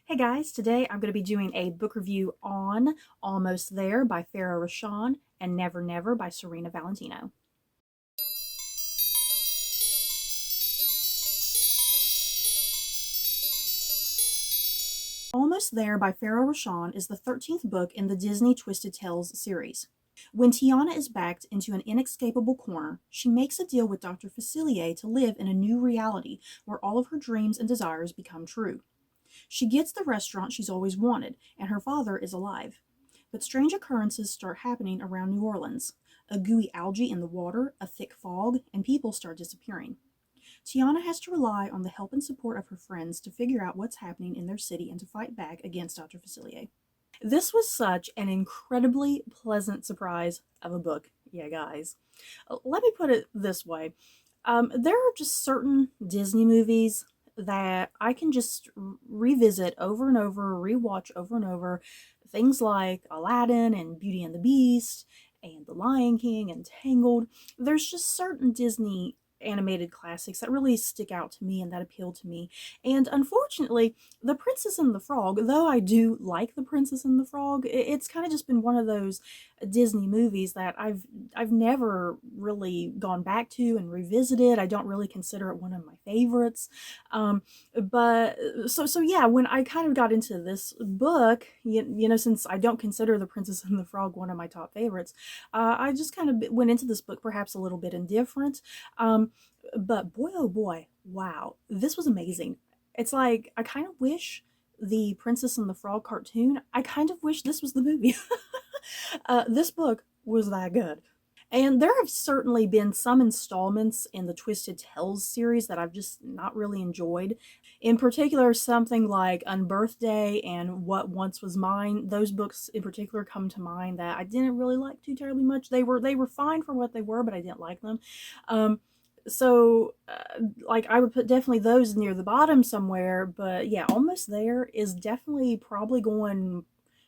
Hey guys, today I'm going to be doing a book review on Almost There by Farah Rashan and Never Never by Serena Valentino. Almost There by Farah Rashan is the 13th book in the Disney Twisted Tales series. When Tiana is backed into an inescapable corner, she makes a deal with Dr. Facilier to live in a new reality where all of her dreams and desires become true. She gets the restaurant she's always wanted, and her father is alive. But strange occurrences start happening around New Orleans. A gooey algae in the water, a thick fog, and people start disappearing. Tiana has to rely on the help and support of her friends to figure out what's happening in their city and to fight back against Dr. Facilier. This was such an incredibly pleasant surprise of a book, yeah, guys. Let me put it this way. There are just certain Disney movies that I can just revisit over and over, rewatch over and over. Things like Aladdin and Beauty and the Beast and The Lion King and Tangled. There's just certain Disney animated classics that really stick out to me and that appeal to me. And unfortunately, The Princess and the Frog, though I do like The Princess and the Frog, it's kind of just been one of those Disney movies that I've never really gone back to and revisited. I don't really consider it one of my favorites. But so yeah, when I kind of got into this book, since I don't consider The Princess and the Frog one of my top favorites, I just kind of went into this book perhaps a little bit indifferent. But boy, oh boy, wow, this was amazing. It's like I kind of wish the Princess and the Frog cartoon, I kind of wish this was the movie. This book was that good. And there have certainly been some installments in the Twisted Tales series that I've just not really enjoyed. In particular, something like Unbirthday and What Once Was Mine. Those books in particular come to mind that I didn't really like too terribly much. They were fine for what they were, but I didn't like them. Like I would put definitely those near the bottom somewhere, but yeah, Almost There is definitely probably going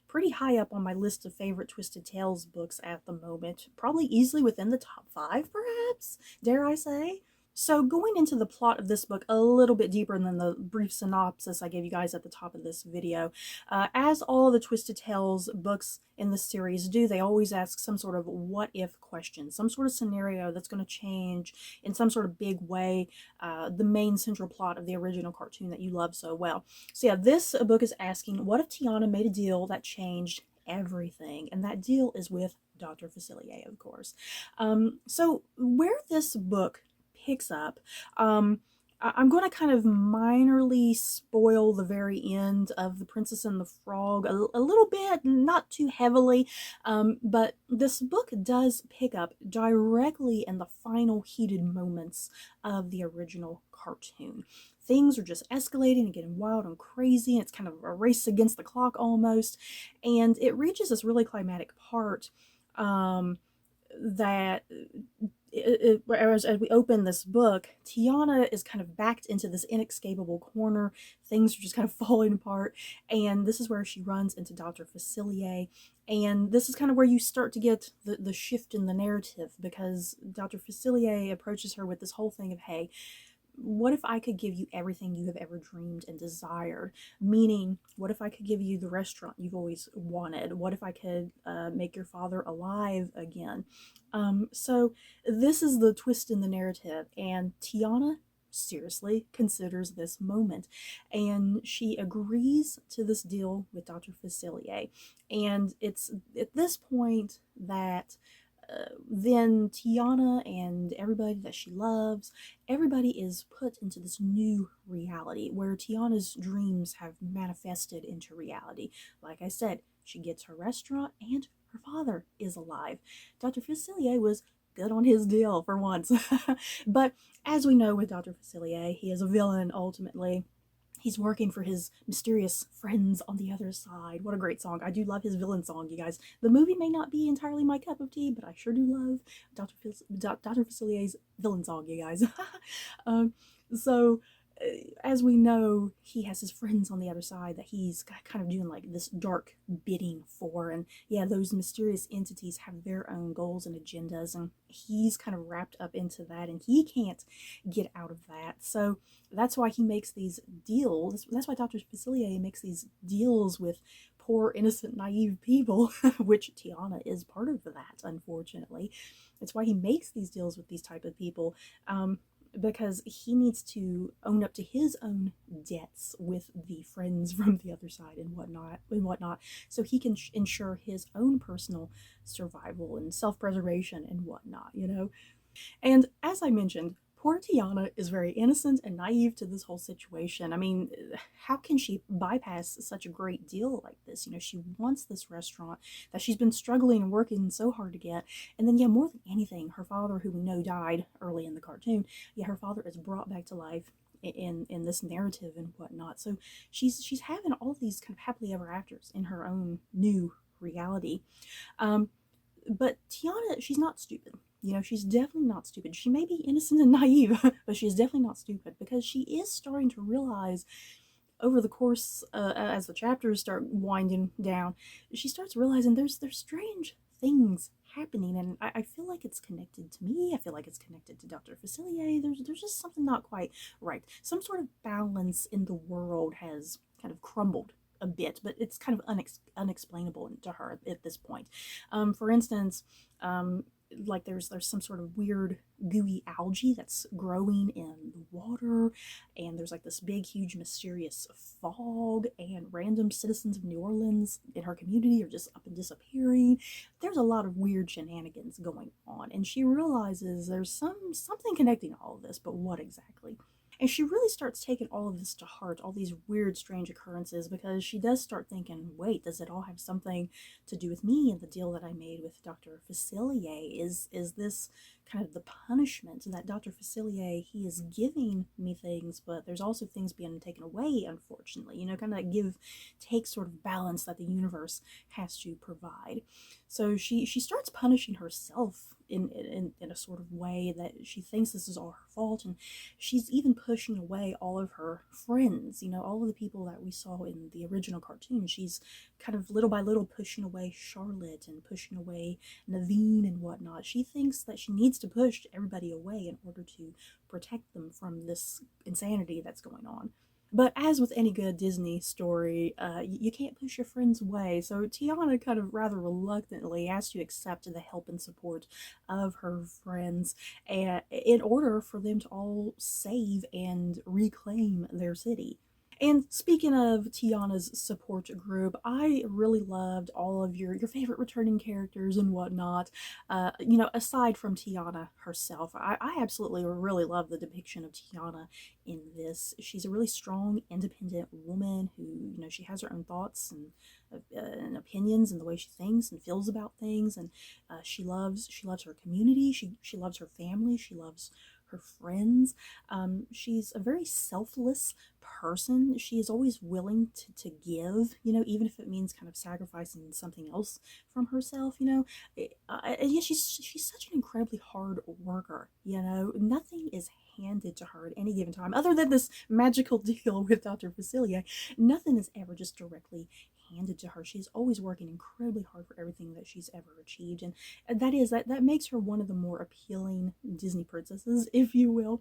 pretty high up on my list of favorite Twisted Tales books at the moment. Probably easily within the top 5, perhaps, dare I say. So, going into the plot of this book a little bit deeper than the brief synopsis I gave you guys at the top of this video, as all the Twisted Tales books in the series do, they always ask some sort of what if question, some sort of scenario that's going to change in some sort of big way the main central plot of the original cartoon that you love so well. So, yeah, this book is asking, what if Tiana made a deal that changed everything? And that deal is with Dr. Facilier, of course. So, where this book picks up, I'm going to kind of minorly spoil the very end of The Princess and the Frog a little bit, not too heavily, but this book does pick up directly in the final heated moments of the original cartoon. Things are just escalating and getting wild and crazy, and it's kind of a race against the clock almost, and it reaches this really climatic part that as we open this book, Tiana is kind of backed into this inescapable corner. Things are just kind of falling apart, and this is where she runs into Dr. Facilier. And this is kind of where you start to get the shift in the narrative, because Dr. Facilier approaches her with this whole thing of, hey, what if I could give you everything you have ever dreamed and desired? Meaning, what if I could give you the restaurant you've always wanted? What if I could make your father alive again? So this is the twist in the narrative, and Tiana seriously considers this moment, and she agrees to this deal with Dr. Facilier. And it's at this point that then Tiana and everybody that she loves, everybody is put into this new reality where Tiana's dreams have manifested into reality. Like I said, she gets her restaurant and her father is alive. Dr. Facilier was good on his deal for once. But as we know with Dr. Facilier, he is a villain ultimately. He's working for his mysterious friends on the other side. What a great song. I do love his villain song, you guys. The movie may not be entirely my cup of tea, but I sure do love Dr. Facilier's villain song, you guys. um, so as we know, he has his friends on the other side that he's kind of doing like this dark bidding for. And yeah, those mysterious entities have their own goals and agendas, and he's kind of wrapped up into that, and he can't get out of that. So that's why he makes these deals. That's why Dr. Facilier makes these deals with poor, innocent, naive people, which Tiana is part of that, unfortunately. That's why he makes these deals with these type of people. Because he needs to own up to his own debts with the friends from the other side and whatnot, so he can ensure his own personal survival and self-preservation and whatnot. And as I mentioned, poor Tiana is very innocent and naive to this whole situation. I mean, how can she bypass such a great deal like this? She wants this restaurant that she's been struggling and working so hard to get. And then, yeah, more than anything, her father, who we know died early in the cartoon, yeah, her father is brought back to life in this narrative and whatnot. So she's having all these kind of happily ever afters in her own new reality. But Tiana, she's not stupid. She's definitely not stupid. She may be innocent and naive, but she's definitely not stupid, because she is starting to realize over the course, as the chapters start winding down, she starts realizing there's strange things happening, and I feel like it's connected to me. I feel like it's connected to Dr. Facilier. There's just something not quite right. Some sort of balance in the world has kind of crumbled a bit, but it's kind of unexplainable to her at this point. For instance, like there's some sort of weird gooey algae that's growing in the water, and there's like this big huge mysterious fog, and random citizens of New Orleans in her community are just up and disappearing. There's a lot of weird shenanigans going on, and she realizes there's something connecting all of this, but what exactly? And she really starts taking all of this to heart, all these weird, strange occurrences, because she does start thinking, wait, does it all have something to do with me and the deal that I made with Dr. Facilier? Is this kind of the punishment that Dr. Facilier, he is giving me things, but there's also things being taken away, unfortunately, kind of that give take sort of balance that the universe has to provide. So she starts punishing herself in a sort of way that she thinks this is all her fault, and she's even pushing away all of her friends, all of the people that we saw in the original cartoon. She's kind of little by little pushing away Charlotte and pushing away Naveen and whatnot. She thinks that she needs to push everybody away in order to protect them from this insanity that's going on. But as with any good Disney story, you can't push your friends away, so Tiana kind of rather reluctantly has to accept the help and support of her friends in order for them to all save and reclaim their city. And speaking of Tiana's support group, I really loved all of your favorite returning characters and whatnot. Aside from Tiana herself, I absolutely really love the depiction of Tiana in this. She's a really strong, independent woman who, she has her own thoughts and opinions and the way she thinks and feels about things, and she loves her community. She loves her family. She loves her friends. She's a very selfless person. She is always willing to give, even if it means kind of sacrificing something else from herself. Yeah, she's such an incredibly hard worker. Nothing is handed to her at any given time, other than this magical deal with Dr. Facilier. Nothing is ever just directly handed to her. She's always working incredibly hard for everything that she's ever achieved, and that makes her one of the more appealing Disney princesses, if you will.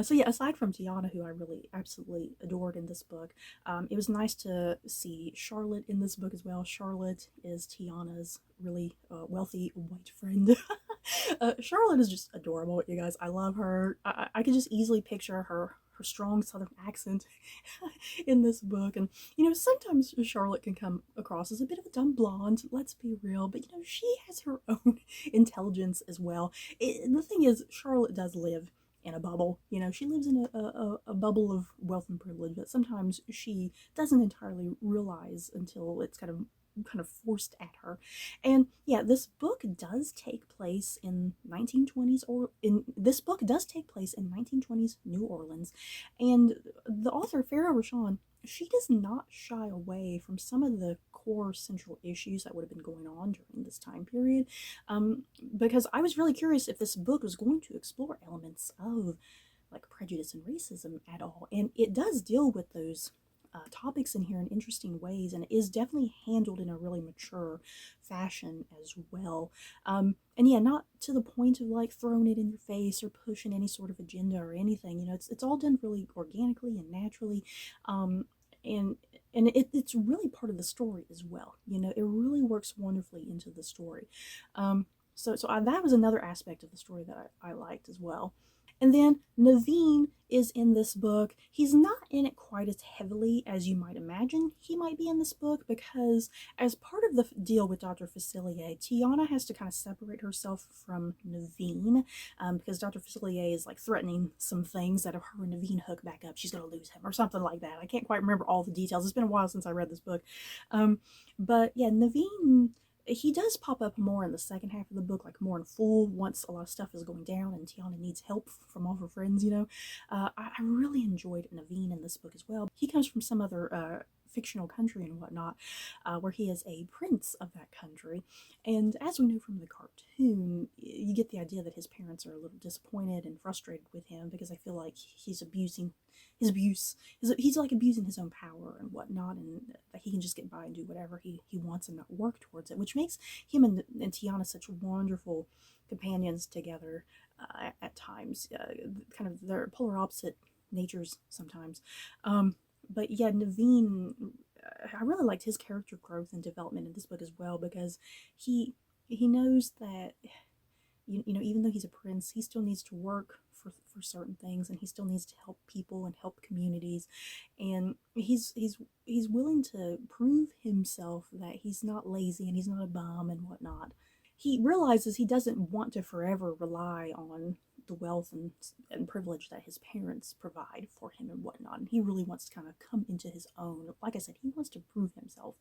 So yeah, aside from Tiana, who I really absolutely adored in this book, it was nice to see Charlotte in this book as well. Charlotte is Tiana's really wealthy white friend. Charlotte is just adorable, you guys. I love her. I could just easily picture her strong southern accent in this book, and sometimes Charlotte can come across as a bit of a dumb blonde, let's be real, but she has her own intelligence as well. The thing is, Charlotte does live in a bubble. She lives in a bubble of wealth and privilege that sometimes she doesn't entirely realize until it's kind of forced at her. And yeah, this book does take place in 1920s, or in this book does take place in 1920s New Orleans, and the author Farah Rashan, she does not shy away from some of the core central issues that would have been going on during this time period, because I was really curious if this book was going to explore elements of like prejudice and racism at all. And it does deal with those topics in here in interesting ways, and it is definitely handled in a really mature fashion as well. And yeah, not to the point of like throwing it in your face or pushing any sort of agenda or anything. You know, it's all done really organically and naturally, and it's really part of the story as well. You know, it really works wonderfully into the story. That was another aspect of the story that I liked as well. And then Naveen is in this book. He's not in it quite as heavily as you might imagine he might be in this book, because as part of the deal with Dr. Facilier, Tiana has to kind of separate herself from Naveen, because Dr. Facilier is like threatening some things that if her and Naveen hook back up, she's going to lose him or something like that. I can't quite remember all the details. It's been a while since I read this book. But yeah, Naveen, he does pop up more in the second half of the book, like more in full, once a lot of stuff is going down and Tiana needs help from all her friends, you know. I really enjoyed Naveen in this book as well. He comes from some other fictional country and whatnot, where he is a prince of that country. And as we know from the cartoon, you get the idea that his parents are a little disappointed and frustrated with him, because I feel like he's abusing he's like abusing his own power and whatnot, and that he can just get by and do whatever he wants and not work towards it, which makes him and Tiana such wonderful companions together at times. Kind of they're polar opposite natures sometimes. But yeah, Naveen, I really liked his character growth and development in this book as well, because he knows that you know, even though he's a prince, he still needs to work for certain things, and he still needs to help people and help communities, and he's willing to prove himself that he's not lazy and he's not a bum and whatnot. He realizes he doesn't want to forever rely on the wealth and privilege that his parents provide for him and whatnot, and he really wants to kind of come into his own. Like I said, he wants to prove himself.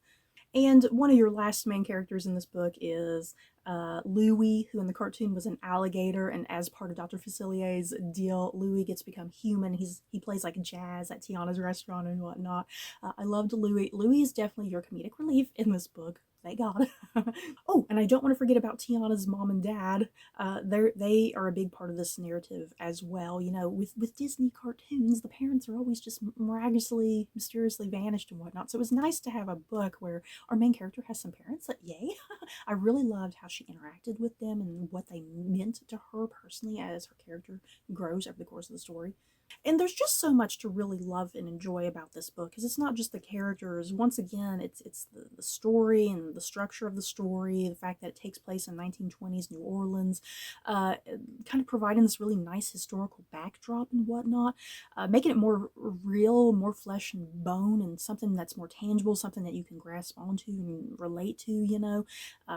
And one of your last main characters in this book is Louis, who in the cartoon was an alligator, and as part of Dr. Facilier's deal, Louis gets to become human. He plays like jazz at Tiana's restaurant and whatnot. I loved Louis. Louis is definitely your comedic relief in this book. Thank God. Oh, and I don't want to forget about Tiana's mom and dad. They are a big part of this narrative as well. You know, with Disney cartoons, the parents are always just miraculously, mysteriously vanished and whatnot. So it was nice to have a book where our main character has some parents. That, yay! I really loved how she interacted with them and what they meant to her personally as her character grows over the course of the story. And there's just so much to really love and enjoy about this book, because it's not just the characters. Once again, it's the story and the structure of the story, the fact that it takes place in 1920s New Orleans, kind of providing this really nice historical backdrop and whatnot, making it more real, more flesh and bone, and something that's more tangible, something that you can grasp onto and relate to, you know,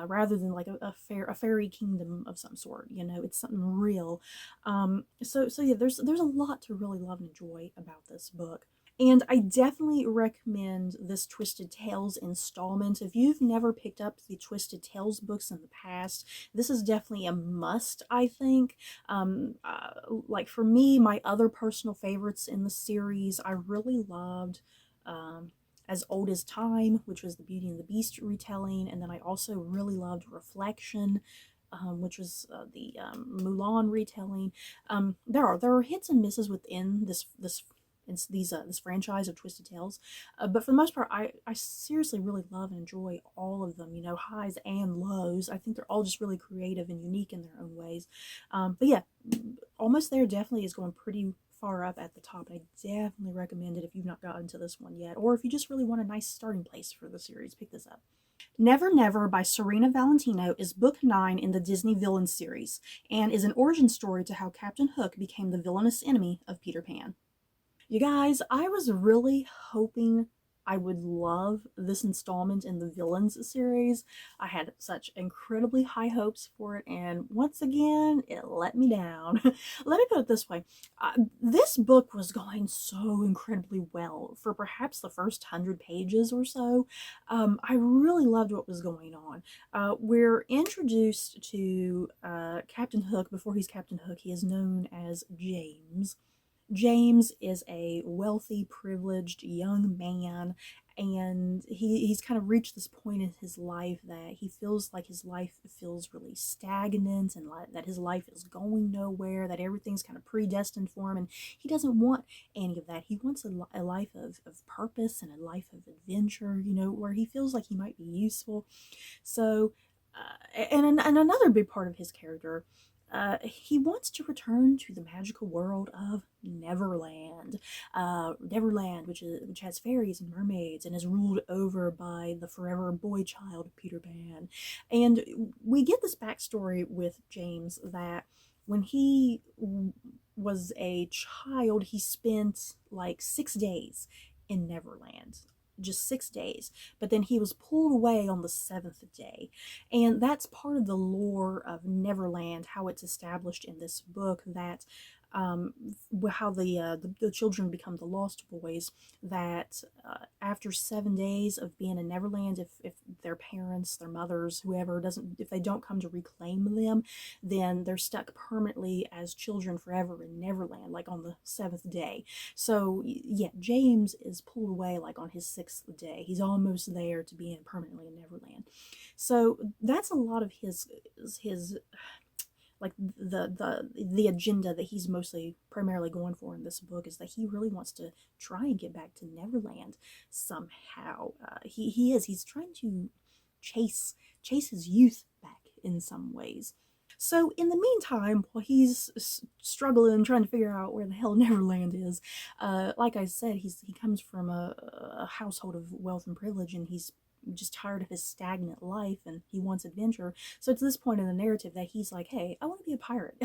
rather than like a fairy kingdom of some sort. You know, it's something real. So yeah, there's a lot to really love and enjoy about this book. And I definitely recommend this Twisted Tales installment. If you've never picked up the Twisted Tales books in the past, this is definitely a must, I think. Like for me, my other personal favorites in the series, I really loved As Old as Time, which was the Beauty and the Beast retelling, and then I also really loved Reflection, which was the Mulan retelling. There are hits and misses within this franchise of Twisted Tales, but for the most part, I seriously really love and enjoy all of them. You know, highs and lows. I think they're all just really creative and unique in their own ways. But yeah, Almost There definitely is going pretty far up at the top. I definitely recommend it if you've not gotten to this one yet, or if you just really want a nice starting place for the series, pick this up. Never Never by Serena Valentino is book 9 in the Disney Villains series, and is an origin story to how Captain Hook became the villainous enemy of Peter Pan. You guys, I was really hoping I would love this installment in the Villains series. I had such incredibly high hopes for it, and once again, it let me down. Let me put it this way. This book was going so incredibly well for perhaps the first 100 pages or so. I really loved what was going on. We're introduced to Captain Hook. Before he's Captain Hook, he is known as James. James is a wealthy, privileged young man, and he's kind of reached this point in his life that he feels like his life feels really stagnant, and that his life is going nowhere, that everything's kind of predestined for him, and he doesn't want any of that. He wants a life of purpose and a life of adventure, where he feels like he might be useful. So, and another big part of his character, he wants to return to the magical world of Neverland. Neverland, which has fairies and mermaids, and is ruled over by the forever boy child Peter Pan. And we get this backstory with James that when he was a child, he spent like 6 days in Neverland, just 6 days, but then he was pulled away on the seventh day. And that's part of the lore of Neverland, how it's established in this book, that how the children become the lost boys, that after 7 days of being in Neverland, if their parents, their mothers, whoever doesn't, if they don't come to reclaim them, then they're stuck permanently as children forever in Neverland, like on the seventh day. So yeah, James is pulled away like on his sixth day. He's almost there to being permanently in Neverland. So that's a lot of his like the agenda that he's mostly primarily going for in this book, is that he really wants to try and get back to Neverland somehow. He's trying to chase his youth back in some ways. So in the meantime, while he's struggling, trying to figure out where the hell Neverland is, like I said, he comes from a household of wealth and privilege, and he's just tired of his stagnant life, and he wants adventure. So it's this point in the narrative that he's like, hey, I want to be a pirate.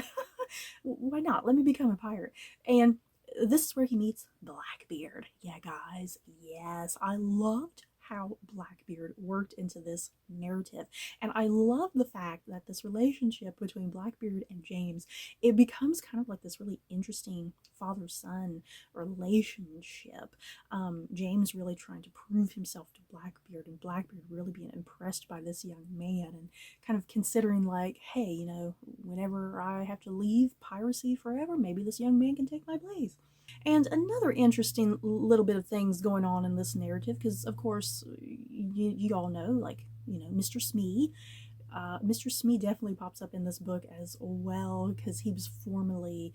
Why not? Let me become a pirate. And this is where he meets Blackbeard. Yeah, guys, yes, I loved how Blackbeard worked into this narrative. And I love the fact that this relationship between Blackbeard and James, it becomes kind of like this really interesting father-son relationship. James really trying to prove himself to Blackbeard, and Blackbeard really being impressed by this young man, and kind of considering like, hey, whenever I have to leave piracy forever, maybe this young man can take my place. And another interesting little bit of things going on in this narrative, because of course you all know, like, Mr. Smee. Mr. Smee definitely pops up in this book as well, because he was formerly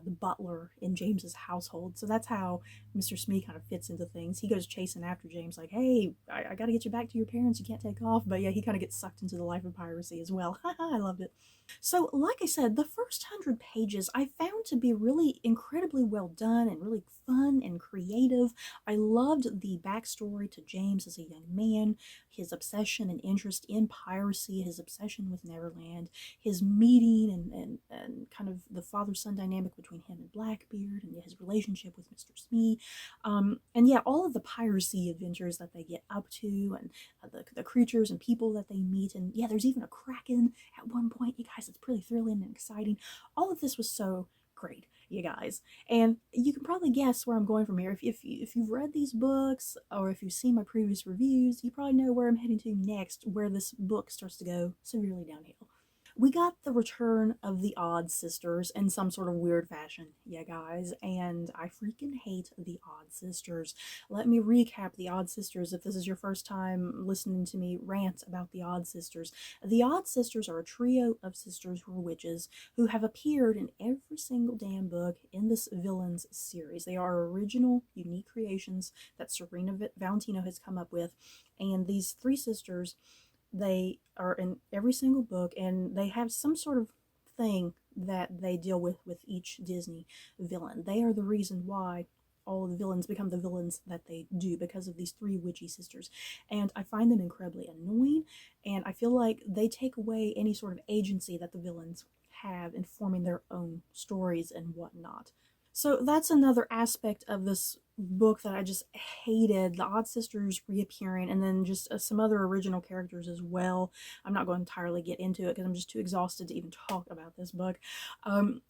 the butler in James's household. So that's how Mr. Smee kind of fits into things. He goes chasing after James, like, hey, I got to get you back to your parents. You can't take off. But yeah, he kind of gets sucked into the life of piracy as well. I loved it. So, like I said, the first 100 pages I found to be really incredibly well done and really fun and creative. I loved the backstory to James as a young man, his obsession and interest in piracy, his obsession with Neverland, his meeting and kind of the father-son dynamic between him and Blackbeard, and his relationship with Mr. Smee. And yeah, all of the piracy adventures that they get up to, and the creatures and people that they meet. And yeah, there's even a kraken at one point, you guys. It's pretty thrilling and exciting. All of this was so great, you guys. And you can probably guess where I'm going from here. If you've read these books, or if you've seen my previous reviews, you probably know where I'm heading to next, where this book starts to go severely downhill. We got the return of the Odd Sisters in some sort of weird fashion, yeah, guys, and I freaking hate the Odd Sisters. Let me recap the Odd Sisters if this is your first time listening to me rant about the Odd Sisters. The Odd Sisters are a trio of sisters who are witches, who have appeared in every single damn book in this villains series. They are original, unique creations that Serena Valentino has come up with, and these three sisters, they are in every single book, and they have some sort of thing that they deal with each Disney villain. They are the reason why all of the villains become the villains that they do, because of these three witchy sisters. And I find them incredibly annoying, and I feel like they take away any sort of agency that the villains have in forming their own stories and whatnot. So that's another aspect of this book that I just hated, the Odd Sisters reappearing, and then just some other original characters as well. I'm not going to entirely get into it because I'm just too exhausted to even talk about this book. Um,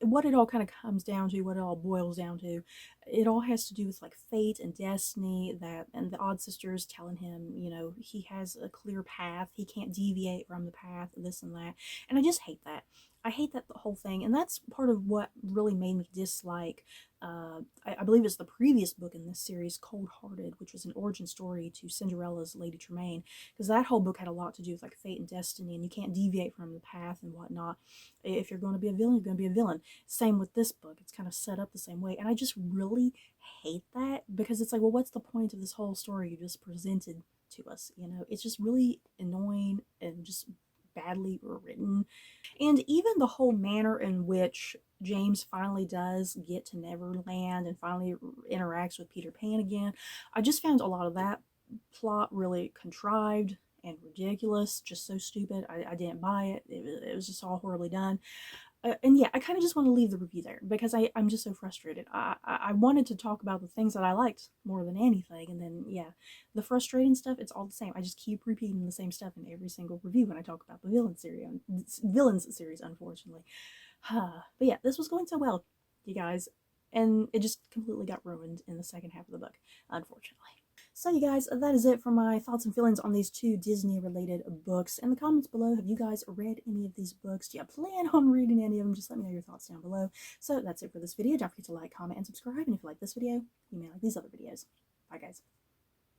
what it all kind of comes down to, what it all boils down to, it all has to do with like fate and destiny, that, and the Odd Sisters telling him, you know, he has a clear path, he can't deviate from the path, this and that. And I just hate that. I hate that the whole thing, and that's part of what really made me dislike. I believe it's the previous book in this series, Cold Hearted, which was an origin story to Cinderella's Lady Tremaine, because that whole book had a lot to do with like fate and destiny, and you can't deviate from the path and whatnot. If you're going to be a villain, you're going to be a villain. Same with this book; it's kind of set up the same way, and I just really hate that, because it's like, well, what's the point of this whole story you just presented to us? You know, it's just really annoying and just badly written. And even the whole manner in which James finally does get to Neverland and finally interacts with Peter Pan again, I just found a lot of that plot really contrived and ridiculous, just so stupid. I didn't buy it. It was just all horribly done. And yeah, I kind of just want to leave the review there because I'm just so frustrated. I wanted to talk about the things that I liked more than anything, and then yeah, the frustrating stuff, it's all the same. I just keep repeating the same stuff in every single review when I talk about the villains series, unfortunately. But yeah, this was going so well, you guys, and it just completely got ruined in the second half of the book, unfortunately. So you guys, that is it for my thoughts and feelings on these two Disney related books. In the comments below, have you guys read any of these books? Do you plan on reading any of them? Just let me know your thoughts down below. So that's it for this video. Don't forget to like, comment, and subscribe. And if you like this video, you may like these other videos. Bye guys.